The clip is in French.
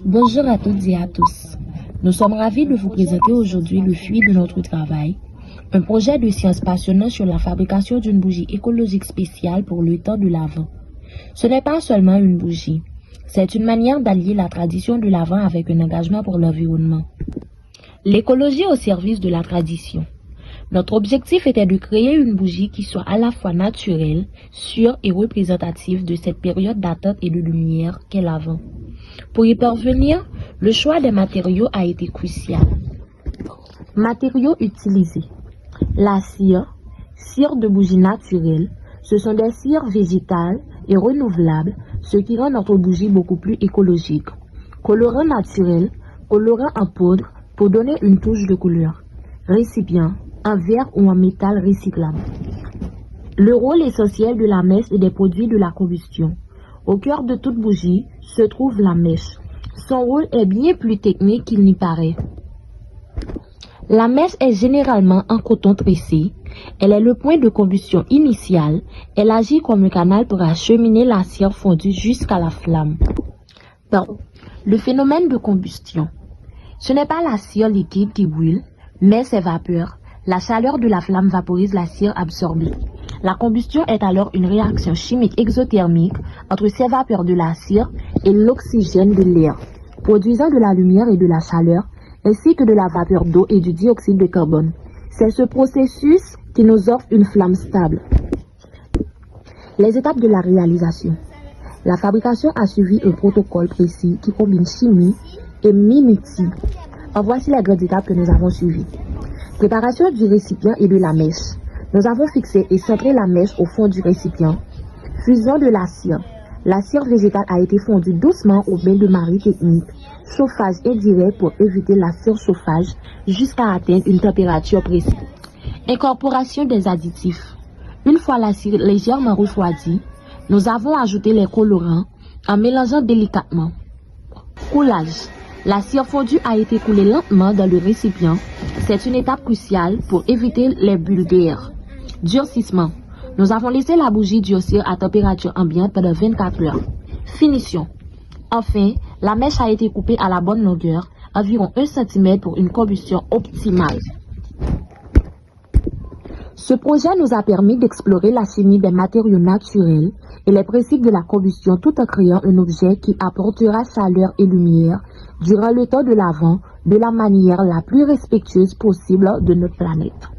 Bonjour à toutes et à tous. Nous sommes ravis de vous présenter aujourd'hui le fruit de notre travail, un projet de science passionnant sur la fabrication d'une bougie écologique spéciale pour le temps de l'Avent. Ce n'est pas seulement une bougie, c'est une manière d'allier la tradition de l'Avent avec un engagement pour l'environnement. L'écologie au service de la tradition. Notre objectif était de créer une bougie qui soit à la fois naturelle, sûre et représentative de cette période d'attente et de lumière qu'est l'Avent. Pour y parvenir, le choix des matériaux a été crucial. Matériaux utilisés. La cire, cire de bougie naturelle, ce sont des cires végétales et renouvelables, ce qui rend notre bougie beaucoup plus écologique. Colorant naturel, colorant en poudre pour donner une touche de couleur. Récipient, en verre ou en métal recyclable. Le rôle essentiel de la mèche et des produits de la combustion. Au cœur de toute bougie se trouve la mèche. Son rôle est bien plus technique qu'il n'y paraît. La mèche est généralement en coton tressé. Elle est le point de combustion initial. Elle agit comme un canal pour acheminer la cire fondue jusqu'à la flamme. Le phénomène de combustion. Ce n'est pas la cire liquide qui brûle, mais ses vapeurs. La chaleur de la flamme vaporise la cire absorbée. La combustion est alors une réaction chimique exothermique entre ces vapeurs de la cire et l'oxygène de l'air, produisant de la lumière et de la chaleur, ainsi que de la vapeur d'eau et du dioxyde de carbone. C'est ce processus qui nous offre une flamme stable. Les étapes de la réalisation. La fabrication a suivi un protocole précis qui combine chimie et minutie. En voici les grandes étapes que nous avons suivies. Préparation du récipient et de la mèche. Nous avons fixé et centré la mèche au fond du récipient. Fusion de la cire. La cire végétale a été fondue doucement au bain de marée technique. Chauffage indirect pour éviter la surchauffage jusqu'à atteindre une température précise. Incorporation des additifs. Une fois la cire légèrement refroidie, nous avons ajouté les colorants en mélangeant délicatement. Coulage. La cire fondue a été coulée lentement dans le récipient. C'est une étape cruciale pour éviter les bulles d'air. Durcissement. Nous avons laissé la bougie durcir à température ambiante pendant 24 heures. Finition. Enfin, la mèche a été coupée à la bonne longueur, environ 1 cm pour une combustion optimale. Ce projet nous a permis d'explorer la chimie des matériaux naturels et les principes de la combustion tout en créant un objet qui apportera chaleur et lumière durant le temps de l'Avent de la manière la plus respectueuse possible de notre planète.